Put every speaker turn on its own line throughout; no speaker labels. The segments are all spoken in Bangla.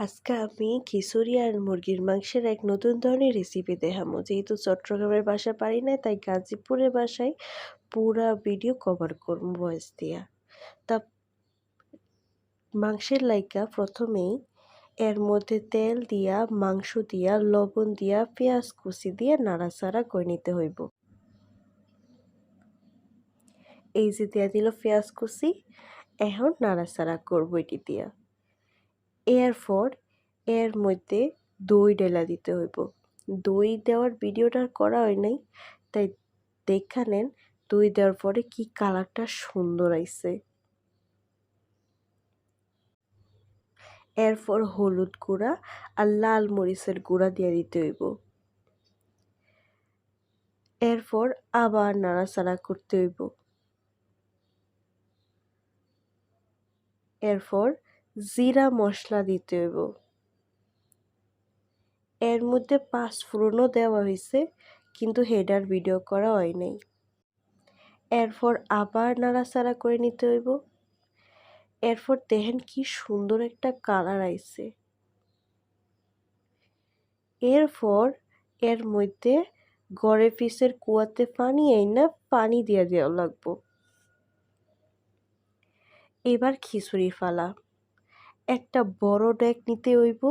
আজকে আমি খিচুড়ি আর মুরগির মাংসের এক নতুন ধরনের রেসিপি দেখাবো। যেহেতু চট্টগ্রামের বাসা পারি না, তাই গাজীপুরের বাসায় পুরা ভিডিও কভার করব ভয়েস দিয়া। তা মাংসের লাইকা প্রথমেই এর মধ্যে তেল দিয়া, মাংস দিয়া, লবণ দিয়া, পেঁয়াজ কুচি দিয়ে নাড়াচাড়া করে নিতে হইব। এই যে দিয়া দিল পেঁয়াজ কুচি, এখন নাড়াচাড়া করবো এটি দিয়া। এরপর এর মধ্যে দই ঢেলা দিতে হইব। দই দেওয়ার ভিডিওটা আর করা হয় নাই, তাই দেখা নেন দই দেওয়ার পরে কি কালারটা সুন্দর আইছে। এরপর হলুদ গুঁড়া আর লাল মরিচের গুঁড়া দিয়ে দিতে হইব। এরপর আবার নাড়াচাড়া করতে হইব। এরপর জিরা মশলা দিতে হইব। এর মধ্যে পাঁচফোড়নও দেওয়া হয়েছে, কিন্তু হেডার ভিডিও করা হয় নাই। এরপর আবার নাড়াচাড়া করে নিতে হইব। এরপর দেখেন কি সুন্দর একটা কালার আইছে। এরপর এর মধ্যে গড়ে পিসের কুয়াতে পানি আইনা পানি দিয়ে দেওয়া লাগবো। এবার খিচুড়ি ফালা। একটা বড় ডেক নিতে হইব।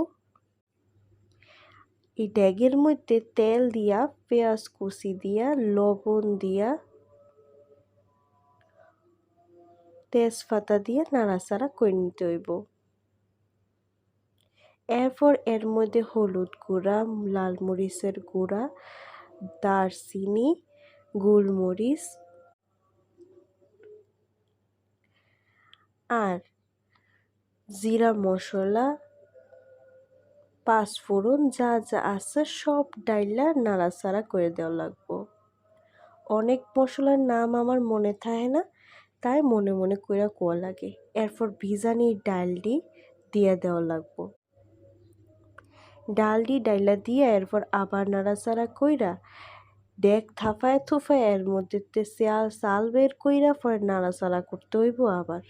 এই ড্যাগের মধ্যে তেল দিয়া, পেঁয়াজ কুচি দিয়া, লবণ দিয়া, তেজপাতা দিয়ে নাড়াচাড়া করে নিতে হইব। এরপর এর মধ্যে হলুদ গুঁড়া, লাল মরিচের গুঁড়া, দারচিনি, গোলমরিচ আর জিরা মশলা, পাঁচফোড়ন যা যা আছে সব ডাইলা নাড়াচাড়া করে দেওয়া লাগবো। অনেক মশলার নাম আমার মনে থাকে না, তাই মনে মনে কইরা কোয়া লাগে। এরপর ভিজানির ডালডি দিয়ে দেওয়া লাগবো। ডালডি ডাইলা দিয়ে এরপর আবার নাড়াচাড়া কইরা ডেক থাপায় থুপায় এর মধ্যে চাল বের কইরা পরে নাড়াচাড়া করতে হইব। আবার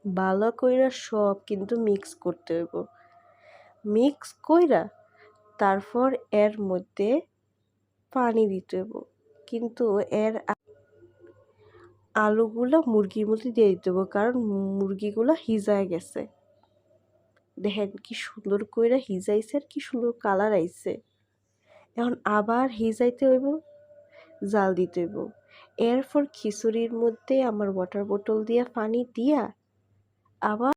ভালো কইরা সব কিন্তু মিক্স করতে হইব। মিক্স কইরা তারপর এর মধ্যে পানি দিতে হইব, কিন্তু এর আলুগুলো মুরগির মধ্যে দিয়ে দিতে হইব, কারণ মুরগিগুলো হিজায় গেছে। দেখেন কি সুন্দর কইরা হিজাইছে আর কি সুন্দর কালার আইছে। এখন আবার হিজাইতে হইব, জাল দিতে হইব। এরপর খিচুড়ির মধ্যে আমার ওয়াটার বোতল দিয়া পানি দিয়া আবার